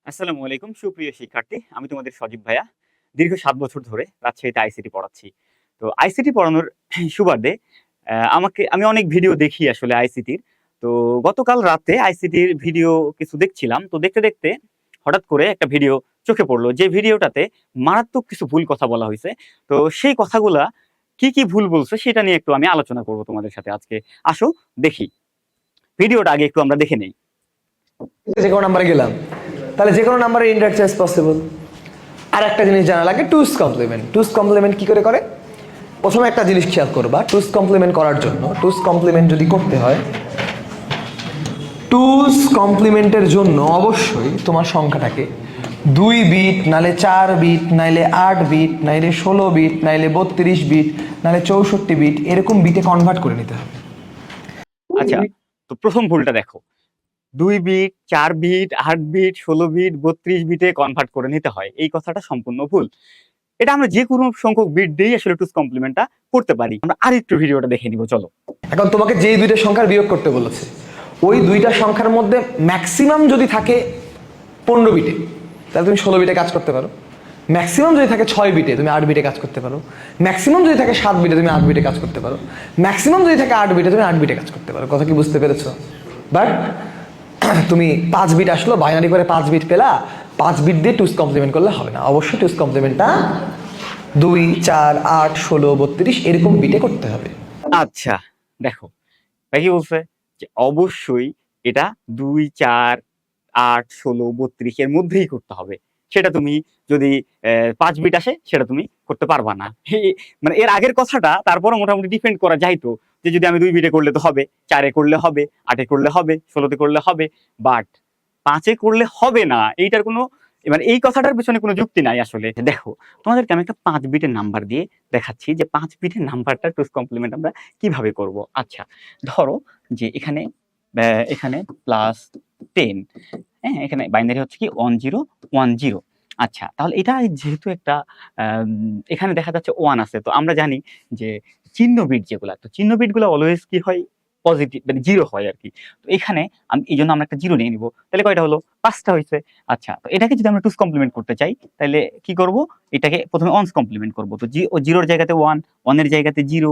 আসসালামু আলাইকুম সুপ্রিয় শিক্ষার্থী, আমি তোমাদের সজীব ভাইয়া। দীর্ঘ ৭ বছর ধরে রাজশাহীতে আইসিটি পড়াচ্ছি। তো আইসিটি পড়ানোর সুবাদে আমি অনেক ভিডিও দেখি আসলে আইসিটির। তো গতকাল রাতে আইসিটির ভিডিও কিছু দেখছিলাম। তো দেখতে, দেখতে হঠাৎ করে একটা ভিডিও চোখে পড়লো। যে ভিডিওটাতে মারাত্মক কিছু ভুল কথা বলা হইছে। তো সেই কথাগুলা কি, কি ভুল বলছে সেটা নিয়ে একটু আমি আলোচনা করব তোমাদের সাথে আজকে। আসো দেখি। ভিডিওটা আগে একটু আমরা দেখে নেই। যে কোনো নাম্বারে গেলাম, তাহলে যে কোনো নাম্বারে ইনডাইরেক্ট চয়েস পসিবল। আর একটা জিনিস জানা লাগে, টুস কমপ্লিমেন্ট। টুস কমপ্লিমেন্ট কি করে করে? প্রথমে একটা জিনিস খেয়াল করবা, টুস কমপ্লিমেন্ট করার জন্য, টুস কমপ্লিমেন্ট যদি করতে হয়, টুস কমপ্লিমেন্টের জন্য অবশ্যই তোমার সংখ্যাটাকে 2 বিট, নাইলে 4 বিট, নাইলে 8 বিট, নাইলে 16 বিট, নাইলে 32 বিট, নাইলে 64 বিট, এরকম বিটে কনভার্ট করে নিতে হবে। আচ্ছা, তো প্রথম ভুলটা দেখো। 2 বিট, 4 বিট, 8 বিট, 16 বিট, 32 বিটে কনভার্ট করে নিতে হয়। এই কথাটা সম্পূর্ণ ভুল। এটা আমরা যে কোনো সংখ্যক বিট দিয়েই আসলে টুস কমপ্লিমেন্টটা করতে পারি। আমরা আরেকটু ভিডিওটা দেখে নিব, চলো। এখন তোমাকে যেই দুইটা সংখ্যার বিয়োগ করতে বলেছে, ওই দুইটা সংখ্যার মধ্যে ম্যাক্সিমাম যদি থাকে 15 বিটে, তাহলে তুমি 16 বিটে কাজ করতে পারো। ম্যাক্সিমাম যদি থাকে 6 বিটে, তুমি 8 বিটে কাজ করতে পারো। ম্যাক্সিমাম যদি থাকে 7 বিটে, তুমি 8 বিটে কাজ করতে পারো। ম্যাক্সিমাম যদি থাকে 8 বিটে, তুমি 8 বিটে কাজ করতে পারো। কথা কি বুঝতে পেরেছো? বাট তুমি 5 বিট আসলো, বাইনারি করে 5 বিট পেলা, 5 বিট দিয়ে টুস কমপ্লিমেন্ট করলে হবে না। অবশ্যই টুস কমপ্লিমেন্টটা 2, 4, 8, 16, 32 এরকম বিটে করতে হবে। আচ্ছা, দেখো ভাই কি বলছে যে অবশ্যই এটা 2, 4, 8, 16, 32 এর মধ্যেই করতে হবে। সেটা তুমি যদি 5 বিট আসে সেটা তুমি করতে পারবা না। মানে এর আগের কথাটা তারপরও মোটামুটি ডিফেন্ড করা যাইতো যে যদি আমি 2 বিটে করলে তো হবে, 4 এ করলে হবে, 8 এ করলে হবে, 16 তে করলে হবে, বাট 5 এ করলে হবে না। এইটার কোনো মানে এই কথাটার পেছনে কোনো যুক্তি নাই আসলে। দেখো, তোমাদেরকে আমি একটা 5 বিটের নাম্বার দিয়ে দেখাচ্ছি যে 5 বিটের নাম্বারটা টুস কমপ্লিমেন্ট আমরা কিভাবে করব। আচ্ছা, ধরো যে এখানে এখানে +10, হ্যাঁ? এখানে বাইনারি হচ্ছে কি 1010। আচ্ছা, তাহলে এটা যেহেতু একটা এখানে দেখা যাচ্ছে 1 আছে। তো আমরা জানি যে চিহ্ন বিট যেগুলা, তো চিহ্ন বিটগুলা অলওয়েজ কি হয়? পজিটিভ মানে 0 হয় আরকি। তো এখানে এইজন্য আমরা একটা 0 নিয়ে নিব। তাহলে কয়টা হলো? 5 টা হইছে। আচ্ছা, তো এটাকে যদি আমরা টুস কমপ্লিমেন্ট করতে চাই, তাইলে কি করব? এটাকে প্রথমে ওয়ান্স কমপ্লিমেন্ট করব। তো 0 এর জায়গাতে 1, 1 এর জায়গাতে 0,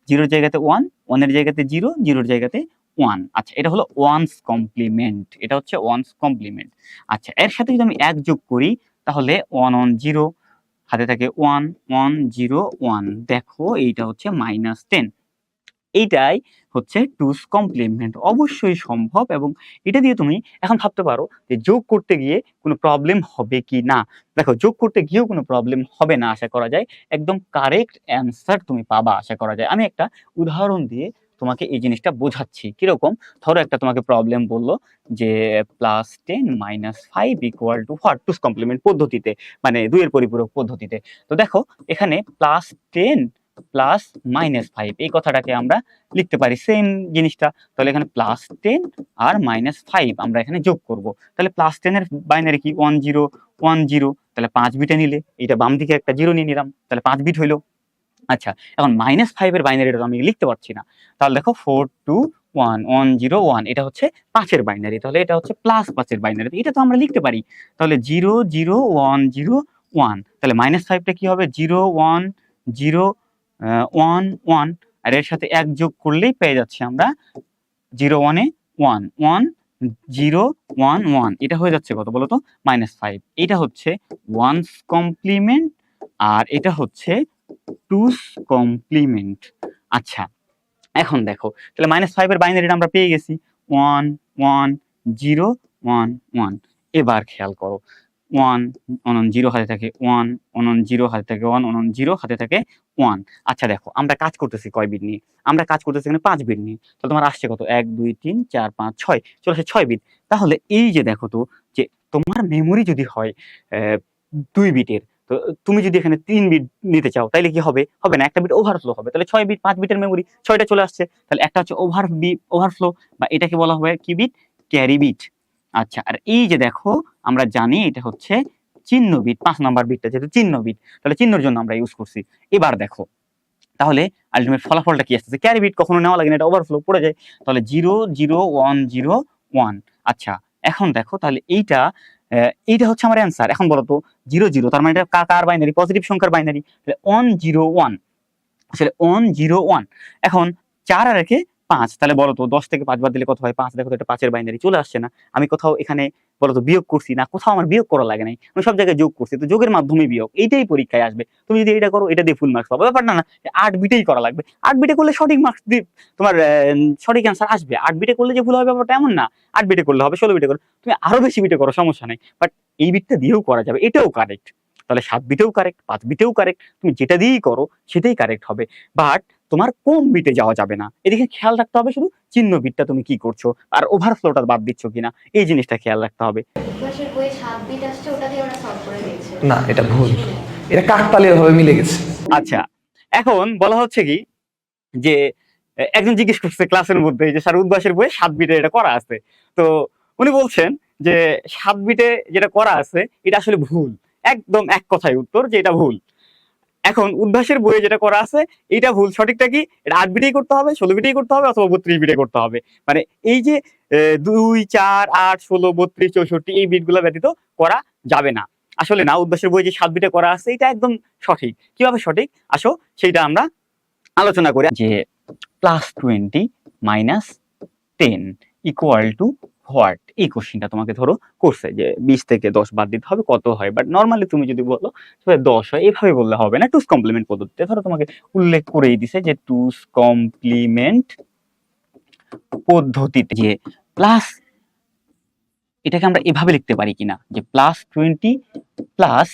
0 এর জায়গাতে 1, 1 এর জায়গাতে 0, 0 এর জায়গাতে 1। আচ্ছা, এটা হলো ওয়ান্স কমপ্লিমেন্ট। এটা হচ্ছে ওয়ান্স কমপ্লিমেন্ট। আচ্ছা, এর সাথে যদি আমি 1 যোগ করি, তাহলে 1 1 0, হাতে থাকে 1 1 0 1। দেখো এইটা হচ্ছে -10। এইটাই হচ্ছে টুস কমপ্লিমেন্ট। অবশ্যই সম্ভব এবং এটা দিয়ে তুমি এখন ভাবতে পারো যে যোগ করতে গিয়ে কোনো প্রবলেম হবে কি না। দেখো, যোগ করতে গিয়েও কোনো প্রবলেম হবে না আশা করা যায়। একদম কারেক্ট অ্যান্সার তুমি পাবা আশা করা যায়। আমি একটা উদাহরণ দিয়ে তোমাকে এই জিনিসটা বোঝাচ্ছি। কিরকম? ধরো একটা তোমাকে প্রবলেম বলল যে +10 -5 = হোয়াট? টুস কমপ্লিমেন্ট পদ্ধতিতে, মানে 2 এর পরিপূরক পদ্ধতিতে। তো দেখো এখানে +10 +-5 এই কথাটাকে আমরা লিখতে পারি সেম জিনিসটা। তাহলে এখানে +10 আর -5 আমরা এখানে যোগ করব। তাহলে +10 এর বাইনারি কি 10 10। তাহলে 5 বিটে নিলে এটা বাম দিকে একটা 0 নিয়ে নিলাম। তাহলে 5 বিট হইলো। আচ্ছা, এখন -5 এর বাইনারিটা তো আমি লিখতে পারছি না। তাহলে দেখো 421 101 এটা হচ্ছে 5 এর বাইনারি। তাহলে এটা হচ্ছে +5 এর বাইনারি। এটা তো আমরা লিখতে পারি। তাহলে 0 0 1 0 1। তাহলে -5 টা কি হবে? 0 1 0 1 1। আর এর সাথে 1 যোগ করলেই পেয়ে যাচ্ছি আমরা 0 1 এ 1 1 0 1 1। এটা হয়ে যাচ্ছে কত বলো তো? -5। এটা হচ্ছে ওয়ান্স কমপ্লিমেন্ট আর এটা হচ্ছে টুস কমপ্লিমেন্ট। আচ্ছা, এখন দেখো তাহলে -5 এর বাইনারিটা আমরা পেয়ে গেছি 1 1 0 1 1। এবার খেয়াল করো 1 অনন 0 হাতে থাকে 1 অনন 0 হাতে থাকে 1 অনন 0 হাতে থাকে 1। আচ্ছা, দেখো আমরা কাজ করতেছি কয় বিট নিয়ে? আমরা কাজ করতেছি এখানে 5 বিট নিয়ে। তাহলে তোমার আসছে কত? 1 2 3 4 5 6, চলে আসে 6 বিট। তাহলে এই যে দেখো তো যে তোমার মেমোরি যদি হয় 2 বিটের, তো তুমি যদি এখানে 3 বিট নিতে চাও তাইলে কি হবে? হবে না, একটা বিট ওভারফ্লো হবে। তাহলে 6 বিট, 5 বিটের মেমোরি 6 টা চলে আসছে। তাহলে একটা হচ্ছে ওভারফ্লো বা এটাকে বলা হয় কি বিট? Carry bit. আচ্ছা, আর এই যে দেখো আমরা জানি এটা হচ্ছে চিহ্ন বিট। 5 নাম্বার বিটটা যেহেতু চিহ্ন বিট, তাহলে চিহ্নর জন্য আমরা ইউজ করছি। এবার দেখো তাহলে আল্টিমেট ফলাফলটা কি আসতেছে? ক্যারি বিট কখনো নেওয়া লাগে না, এটা ওভারফ্লো পড়ে যায়। তাহলে 0 0 1 0 1। আচ্ছা, এখন দেখো তাহলে এইটা এইটা হচ্ছে আমার অ্যান্সার। এখন বলো তো 0 0, তার মানে এটা কার বাইনারি? পজিটিভ সংখ্যার বাইনারি। 1 0 1, আসলে 1 0 1। এখন 4 আর একে 5, তাহলে বলো তো 10 থেকে 5 বাদ দিলে কত হয়? 5। দেখো তো এটা 5 এর বাইনারি চলে আসছে না? আমি কোথাও এখানে বলো তো বিয়োগ করছি না, কোথাও আমার বিয়োগ করা লাগে নাই, আমি সব জায়গায় যোগ করছি। তো যোগের মাধ্যমে বিয়োগ, এইটাই পরীক্ষায় আসবে। তুমি যদি এটা করো, এটা দিয়ে ফুল মার্কস পাবে, ব্যাপার না। 8 বিটেই করা লাগবে। 8 বিটে করলে সঠিক মার্কস দিয়ে তোমার সঠিক অ্যান্সার আসবে। 8 বিটে করলে যে ভুল হবে ব্যাপারটা এমন না। 8 বিটে করলে হবে, 16 বিটে করলে তুমি আরো বেশি বিটে করো, সমস্যা নাই, বাট এই বিটটা দিয়েও করা যাবে, এটাও কারেক্ট। তাহলে 7 বিটেও কারেক্ট, 5 বিটেও কারেক্ট, তুমি যেটা দিয়েই করো সেটাই কারেক্ট হবে। বাট তোমার কম বিটে যাওয়া যাবে না, এদিকে খেয়াল রাখতে হবে শুধু চিহ্ন বিটটা তুমি কি করছো আর ওভারফ্লোটা বাদ দিচ্ছ কিনা, এই জিনিসটা খেয়াল রাখতে হবে। ক্লাসের বইয়ে 7 বিট আসছে, ওটা দিয়ে ওরা সলভ করে দিয়েছে। না, এটা ভুল, এটা কাকতালীয় ভাবে মিলে গেছে। আচ্ছা, এখন বলা হচ্ছে কি যে একজন জিজ্ঞেস করছে ক্লাসের মধ্যে যে স্যার উদ্ভাসের বইয়ে 7 বিটে এটা করা আছে, তো উনি বলছেন যে 7 বিটে যেটা করা আছে এটা আসলে ভুল। একদম এক কথায় উত্তর যে এটা ভুল। এখন উদ্ভাসের বইয়ে যেটা করা আছে এটা ভুল, সঠিকটা কি? এটা 8 বিটেই করতে হবে, 16 বিটেই করতে হবে, অথবা 32 বিটে করতে হবে। মানে এই যে 2 4 8 16 32 64 এই বিটগুলো ব্যতীত করা যাবে না। আসলে না, উদ্ভাসের বইয়ে যে 7 বিটে করা আছে এটা একদম সঠিক। কিভাবে সঠিক আসো সেইটা আমরা আলোচনা করি। যে +20 - 10 ইকুয়াল টু হোয়াট, এই কোশ্চেনটা তোমাকে ধরো করছে যে 20 থেকে 10 বাদ দিতে হবে, কত হয়? বাট নরমালি তুমি যদি বলো 10 হয়, এভাবে বললে হবে না, টুস কমপ্লিমেন্ট পদ্ধতিতে ধরো তোমাকে উল্লেখ করেই দিছে যে টুস কমপ্লিমেন্ট পদ্ধতিতে যে প্লাস, এটাকে আমরা এভাবে লিখতে পারি কিনা যে +20 প্লাস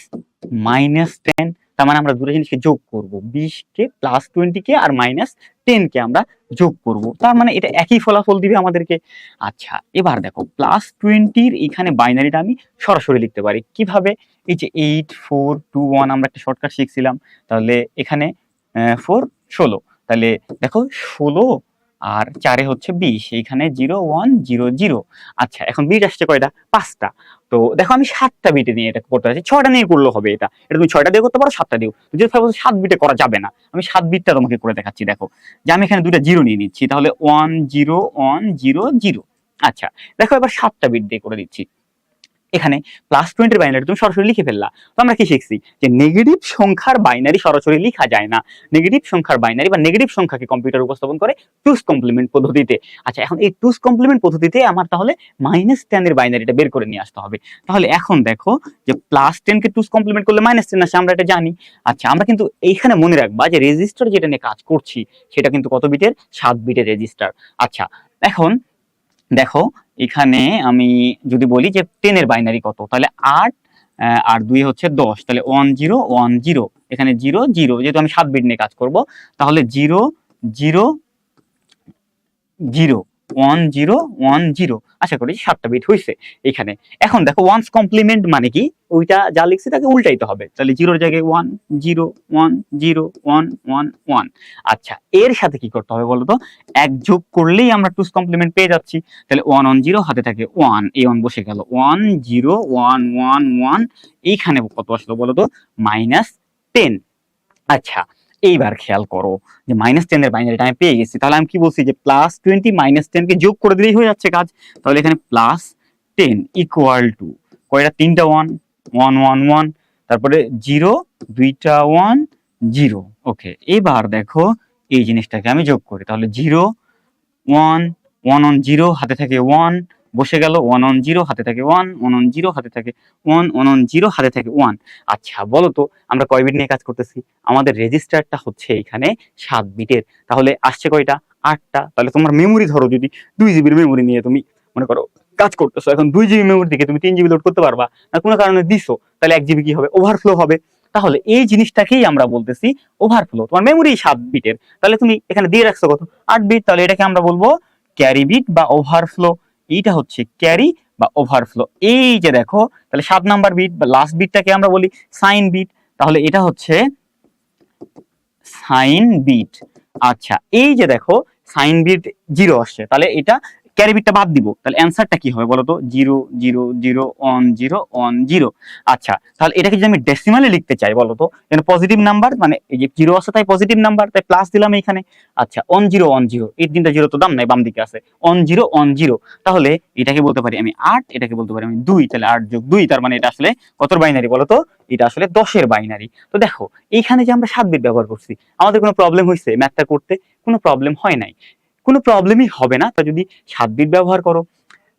-10, তার মানে আমরা দুটো জিনিসকে যোগ করব, 20 কে +20 কে আর -10 কে আমরা যোগ করব, তার মানে এটা একই ফলাফল দিবে আমাদেরকে। আচ্ছা, এবার দেখো +20 এখানে বাইনারিটা আমি সরাসরি লিখতে পারি কিভাবে? এই যে 8 4 2 1 আমরা একটা শর্টকাট শিখছিলাম, তাহলে এখানে 4 16, তাহলে দেখো 16 আর 4 হচ্ছে 20, এইখানে 0 1 0 0। আচ্ছা, এখন বিট আসছে কয়টা? 5টা। তো দেখো আমি 7টা বিটে নিয়ে এটা করতে চাচ্ছি, 6টা নিয়ে করলেও হবে। এটা তুমি 6টা দিয়ে করতে পারো, 7টা দিও। যদি 7 বিটে করা যাবে না, আমি 7 বিটটা তোমাকে করে দেখাচ্ছি। দেখো যে আমি এখানে দুটো জিরো নিয়ে নিচ্ছি, তাহলে 1 0 1 0 0। আচ্ছা, দেখো এবার 7টা বিট দিয়ে করে দিচ্ছি। এখানে +20 এর বাইনারি তুমি সরাসরি লিখে ফেললা। তো আমরা কি শিখছি যে নেগেটিভ সংখ্যার বাইনারি সরাসরি লেখা যায় না। নেগেটিভ সংখ্যার বাইনারি বা নেগেটিভ সংখ্যাকে কম্পিউটার উপস্থাপন করে টুস কমপ্লিমেন্ট পদ্ধতিতে। আচ্ছা, এখন এই টুস কমপ্লিমেন্ট পদ্ধতিতে আমার তাহলে -10 এর বাইনারিটা বের করে নিয়ে আসতে হবে। তাহলে এখন দেখো যে +10 কে টুস কমপ্লিমেন্ট করলে -10 আসে, আমরা এটা জানি। আচ্ছা, আমরা কিন্তু এইখানে মনে রাখবা যে রেজিস্টার যেটা নিয়ে কাজ করছি সেটা কিন্তু কত বিটের? 7 বিটের রেজিস্টার। আচ্ছা, এখন দেখো এখানে আমি যদি বলি যে 10 এর বাইনারি কত, তাহলে 8 আর 2 হচ্ছে 10, তাহলে 1 0 1 0, এখানে 0 0, যেহেতু আমি 7 বিট নিয়ে কাজ করব, তাহলে 0 0 0 1 0 1 0। আশা করি 7টা বিট হয়েছে এখানে। এখন দেখো ওয়ান্স কমপ্লিমেন্ট মানে কি, ওইটা যা লিখছি তাকে উল্টাইতে হবে, তাহলে 0 এর জায়গায় 1 0 1 0 1 1 1। আচ্ছা, এর সাথে কি করতে হবে বলো তো? এক যোগ করলেই আমরা টুস কমপ্লিমেন্ট পেয়ে যাচ্ছি। তাহলে 1 1 0 হাতে থাকে 1, এই 1 বসে গেল, 1 0 1 1 1, এইখানে কত আসলো বলো তো? -10। আচ্ছা, এইবার খেয়াল করো যে -10 এর বাইনারিটা আমি পেয়ে গেছি। তাহলে আমি কি বলছি যে +20 -10 কে যোগ করে দিলেই হয়ে যাচ্ছে কাজ। তাহলে এখানে +10 ইকুয়াল টু কয়টা? 3টা 1 1 1 1, তারপরে 0 2টা 1 0। ওকে, এবার দেখো এই জিনিসটাকে আমি যোগ করি, তাহলে 0 1 1 1 0 হাতে থাকে 1, বসে গেল 1 1 0 হাতে থাকে 1 1 1 0 হাতে থাকে 1 1 1 0 হাতে থাকে 1। আচ্ছা, বলো তো আমরা কয় বিট নিয়ে কাজ করতেছি? আমাদের রেজিস্টারটা হচ্ছে এখানে 7 বিটের, তাহলে আসছে কয়টা? 8টা। তাহলে তোমার মেমোরি ধরো যদি 2 জিবির মেমোরি নিয়ে তুমি মনে করো কাজ করতেছো, এখন 2 জিবি মেমোরি থেকে তুমি 3 জিবি লোড করতে পারবা না, কোনো কারণে দিছো, তাহলে 1 জিবি কি হবে? ওভারফ্লো হবে। তাহলে এই জিনিসটাকেই আমরা বলতেছি ওভারফ্লো। তোমার মেমোরি 7 বিটের, তাহলে তুমি এখানে দিয়ে রাখছো কত? 8 বিট, তাহলে এটাকে আমরা বলবো ক্যারি বিট বা ওভারফ্লো। এইটা হচ্ছে ক্যারি বা ওভারফ্লো। এই যে দেখো, তাহলে 7 নাম্বার বিট বা লাস্ট বিটটাকে আমরা বলি সাইন বিট, তাহলে এটা হচ্ছে সাইন বিট। আচ্ছা, এই যে দেখো সাইন বিট 0 আসছে, তাহলে এটা ক্যারি বিটটা বাদ দিব, তাহলে অ্যান্সারটা কি হবে বলো তো? 0 0 0 1 0 1 0। আচ্ছা, তাহলে এটাকে যদি আমি ডেসিমালে লিখতে চাই বলো তো, এখানে পজিটিভ নাম্বার মানে এই যে 0 আছে তাই পজিটিভ নাম্বার, তাই প্লাস দিলাম এখানে। আচ্ছা 1 0 1 0, এই তিনটা জিরো তো দাম নাই, বাম দিকে আছে 1 0 1 0। তাহলে এটাকে বলতে পারি আমি 8, এটাকে বলতে পারি আমি 2, তাহলে 8 যোগ 2, তার মানে এটা আসলে কতর বাইনারি বলো তো? এটা আসলে 10-এর বাইনারি। তো দেখো এইখানে যে আমরা 7 বিট ব্যবহার করছি, আমাদের কোনো প্রবলেম হয়েছে ম্যাথটা করতে? কোনো প্রবলেম হয় নাই, কোনো প্রবলেমই হবে না তা যদি 7 বিট ব্যবহার করো।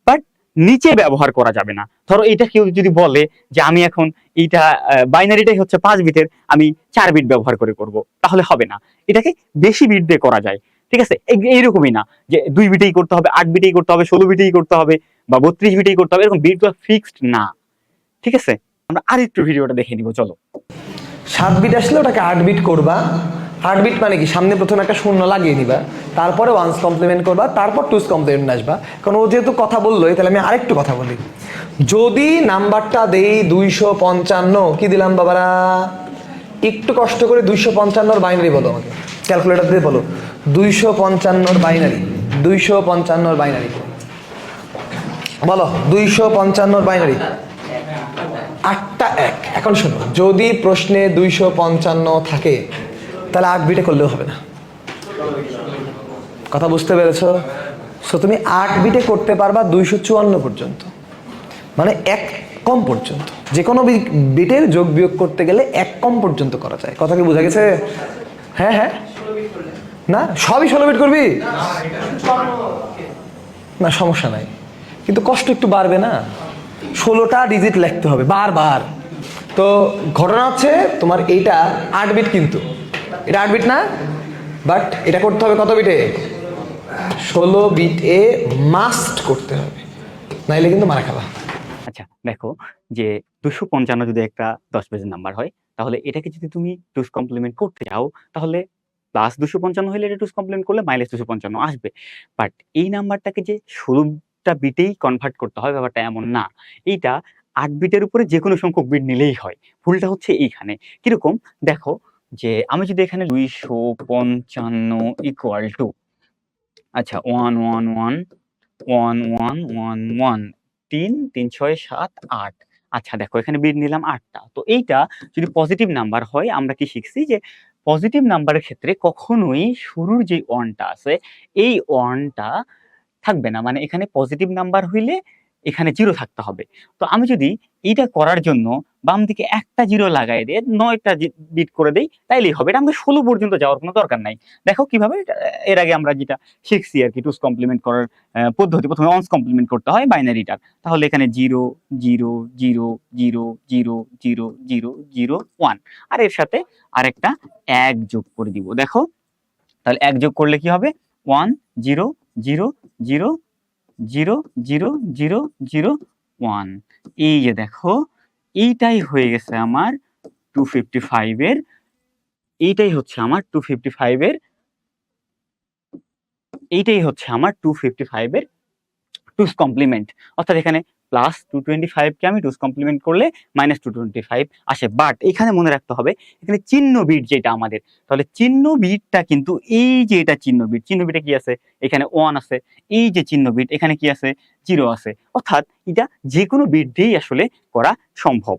বাট নিচে ব্যবহার করা যাবে না। ধরো এটা কেউ যদি বলে যে আমি এখন এইটা বাইনারিটাই হচ্ছে 5 বিটের, আমি 4 বিট ব্যবহার করে করব, তাহলে হবে না। এটাকে বেশি বিট দিয়ে করা যায়, ঠিক আছে? এইরকমই না যে 2 বিটেই করতে হবে, 8 বিটেই করতে হবে, 16 বিটেই করতে হবে বা 32 বিটেই করতে হবে, এরকম বিটগুলো ফিক্সড না, ঠিক আছে? আমরা আরেকটু ভিডিওটা দেখে নিব, চলো। 7 বিট আসলে ওটাকে 8 বিট করবা। 8 বিট মানে কি, সামনে প্রথমে একটা শূন্য লাগিয়ে নিবা, তারপরে ওয়ান্স কমপ্লিমেন্ট করবা, তারপর টুস কমপ্লিমেন্ট আসবা। কারণ ও যেহেতু কথা বললোই, তাহলে আমি আরেকটু কথা বলি। যদি নাম্বারটা দেই 255, কি দিলাম বাবারা? একটু কষ্ট করে 255-র বাইনারি বলো আমাকে, ক্যালকুলেটর দিয়ে বলো 255-র বাইনারি। 255-র বাইনারি বলো, 255-র বাইনারি 8টা 1। এখন শোনো, যদি প্রশ্নে 255 থাকে তাহলে 8 বিটে করলেও হবে না। কথা বুঝতে পেরেছো? সো তুমি 8 বিটে করতে পারবা 254 পর্যন্ত, মানে 1 কম পর্যন্ত। যে কোনো বিটের যোগ বিয়োগ করতে গেলে 1 কম পর্যন্ত করা যায়। কথা কি বোঝা গেছে? হ্যাঁ হ্যাঁ, না সবই 16 বিট করবি না, সমস্যা নাই, কিন্তু কষ্ট একটু বাড়বে না? 16টা ডিজিট লিখতে হবে বারবার। তো ঘটনা হচ্ছে তোমার এইটা 8 বিট, কিন্তু এটা 8 বিট না, বাট এটা করতে হবে কত বিটে? 16 বিটে মাস্ট করতে হবে, নাইলে কিন্তু মারা খাবা। আচ্ছা দেখো, যে 255 যদি একটা 10 পেজের নাম্বার হয়, তাহলে এটাকে যদি তুমি টুস কমপ্লিমেন্ট করতে চাও, তাহলে প্লাস 255 হলে এটা টুস কমপ্লিমেন্ট করলে মাইনাস 255 আসবে। বাট এই নাম্বারটাকে যে 16টা বিটেই কনভার্ট করতে হয়, ব্যাপারটা এমন না। এইটা 8 বিটের উপরে যে কোনো সংখ্যক বিট নিলেই হয়। ভুলটা হচ্ছে এইখানে। কিরকম দেখো, যে আমি যদি এখানে 255 ইকুয়াল টু, আচ্ছা 1 1 1 1 1 1 1 3 3 6 7 8। আচ্ছা দেখো এখানে বিট নিলাম 8টা। তো এইটা যদি পজিটিভ নাম্বার হয়, আমরা কি শিখছি যে পজিটিভ নাম্বারের ক্ষেত্রে কখনোই শুরুর যে ওয়ানটা আছে এই ওয়ানটা থাকবে না, মানে এখানে পজিটিভ নাম্বার হইলে এখানে জিরো থাকতে হবে। তো আমি যদি এইটা করার জন্য বাম দিকে একটা জিরো লাগাই দিয়ে 9টা বিট করে দেই, তাইলেই হবে। এটা আমাদের 16 পর্যন্ত যাওয়ার কোনো দরকার নাই। দেখো কিভাবে, এর আগে আমরা যেটা শিখছি আর কি, টুস কমপ্লিমেন্ট করার পদ্ধতি, প্রথমে ওয়ান্স কমপ্লিমেন্ট করতে হয় বাইনারিটার। তাহলে এখানে 0 0 0 0 0 0 0 0 1, আর এর সাথে আরেকটা 1 যোগ করে দিব। দেখো তাহলে 1 যোগ করলে কি হবে? 1 0 0 0 0 0 0 0 1। এই যে দেখো, এইটাই হয়ে গেছে আমার 255 এর, এইটাই হচ্ছে আমার 255 এর, এইটাই হচ্ছে আমার 255 এর টুস কমপ্লিমেন্ট। অর্থাৎ এখানে প্লাস 225 কে আমি টুস কমপ্লিমেন্ট করলে মাইনাস 225 আসে। বাট এখানে মনে রাখতে হবে এখানে চিহ্ন বিট যেটা আমাদের, তাহলে চিহ্ন বিটটা কিন্তু এই যে এটা চিহ্ন বিট, চিহ্ন বিটে কি আছে? এখানে 1 আছে। এই যে চিহ্ন বিট, এখানে কি আছে? 0 আছে। অর্থাৎ এটা যে কোনো বিট দিয়েই আসলে করা সম্ভব।